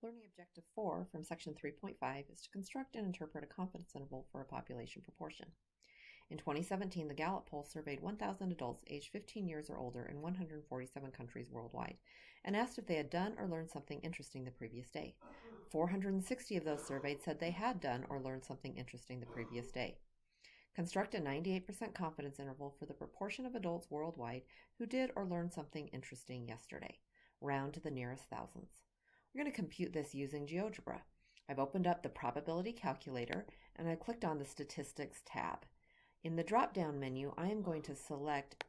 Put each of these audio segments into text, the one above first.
Learning Objective 4 from Section 3.5 is to construct and interpret a confidence interval for a population proportion. In 2017, the Gallup poll surveyed 1,000 adults aged 15 years or older in 147 countries worldwide and asked if they had done or learned something interesting the previous day. 460 of those surveyed said they had done or learned something interesting the previous day. Construct a 98% confidence interval for the proportion of adults worldwide who did or learned something interesting yesterday. Round to the nearest thousands. We're going to compute this using GeoGebra. I've opened up the probability calculator and I clicked on the statistics tab. In the drop-down menu, I am going to select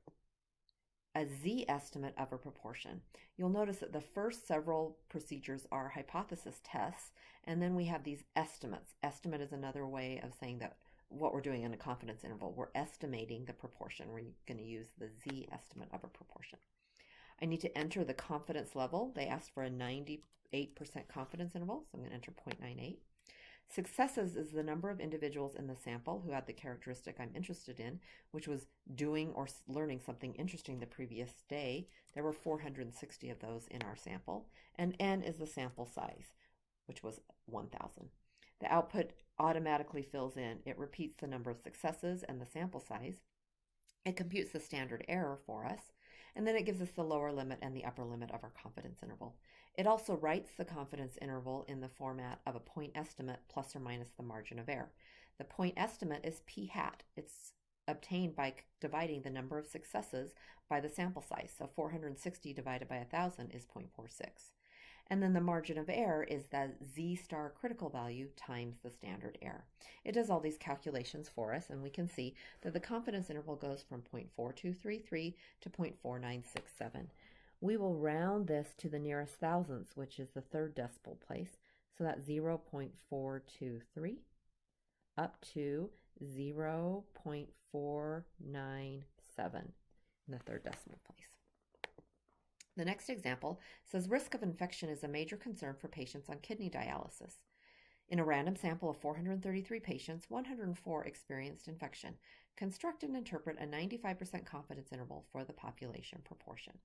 a z-estimate of a proportion. You'll notice that the first several procedures are hypothesis tests, and then we have these estimates. Estimate is another way of saying that what we're doing in a confidence interval. We're estimating the proportion. We're going to use the z-estimate of a proportion. I need to enter the confidence level. They asked for a 98% confidence interval, so I'm going to enter 0.98. Successes is the number of individuals in the sample who had the characteristic I'm interested in, which was doing or learning something interesting the previous day. There were 460 of those in our sample. And n is the sample size, which was 1,000. The output automatically fills in. It repeats the number of successes and the sample size. It computes the standard error for us. And then it gives us the lower limit and the upper limit of our confidence interval. It also writes the confidence interval in the format of a point estimate plus or minus the margin of error. The point estimate is p hat. It's obtained by dividing the number of successes by the sample size. So 460 divided by 1,000 is 0.46. And then the margin of error is the z star critical value times the standard error. It does all these calculations for us, and we can see that the confidence interval goes from 0.4233 to 0.4967. We will round this to the nearest thousandths, which is the third decimal place. So that's 0.423 up to 0.497 in the third decimal place. The next example says risk of infection is a major concern for patients on kidney dialysis. In a random sample of 433 patients, 104 experienced infection. Construct and interpret a 95% confidence interval for the population proportion.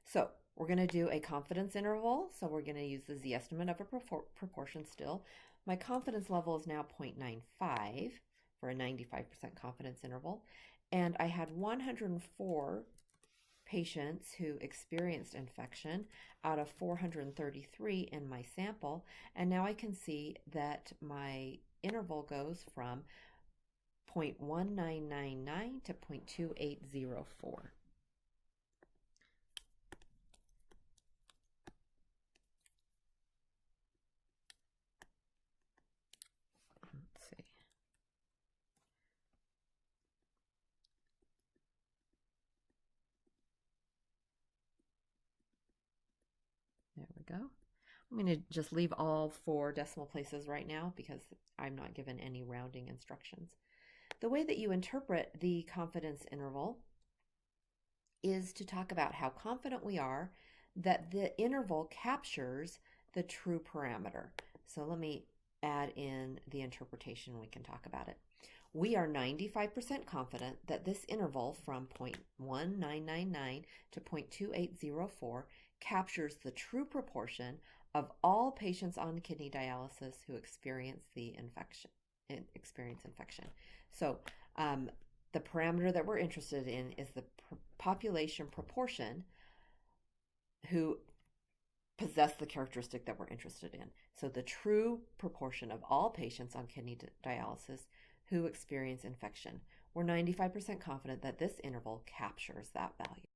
So we're going to do a confidence interval. So we're going to use the z-estimate of a proportion still. My confidence level is now 0.95 for a 95% confidence interval. And I had 104 patients who experienced infection out of 433 in my sample, and now I can see that my interval goes from 0.1999 to 0.2804. Let's see. There we go. I'm going to just leave all 4 decimal places right now because I'm not given any rounding instructions. The way that you interpret the confidence interval is to talk about how confident we are that the interval captures the true parameter. So let me add in the interpretation. We can talk about it. We are 95% confident that this interval from 0.1999 to 0.2804 captures the true proportion of all patients on kidney dialysis who experience infection. So the parameter that we're interested in is the population proportion who possess the characteristic that we're interested in. So the true proportion of all patients on kidney dialysis who experience infection. We're 95% confident that this interval captures that value.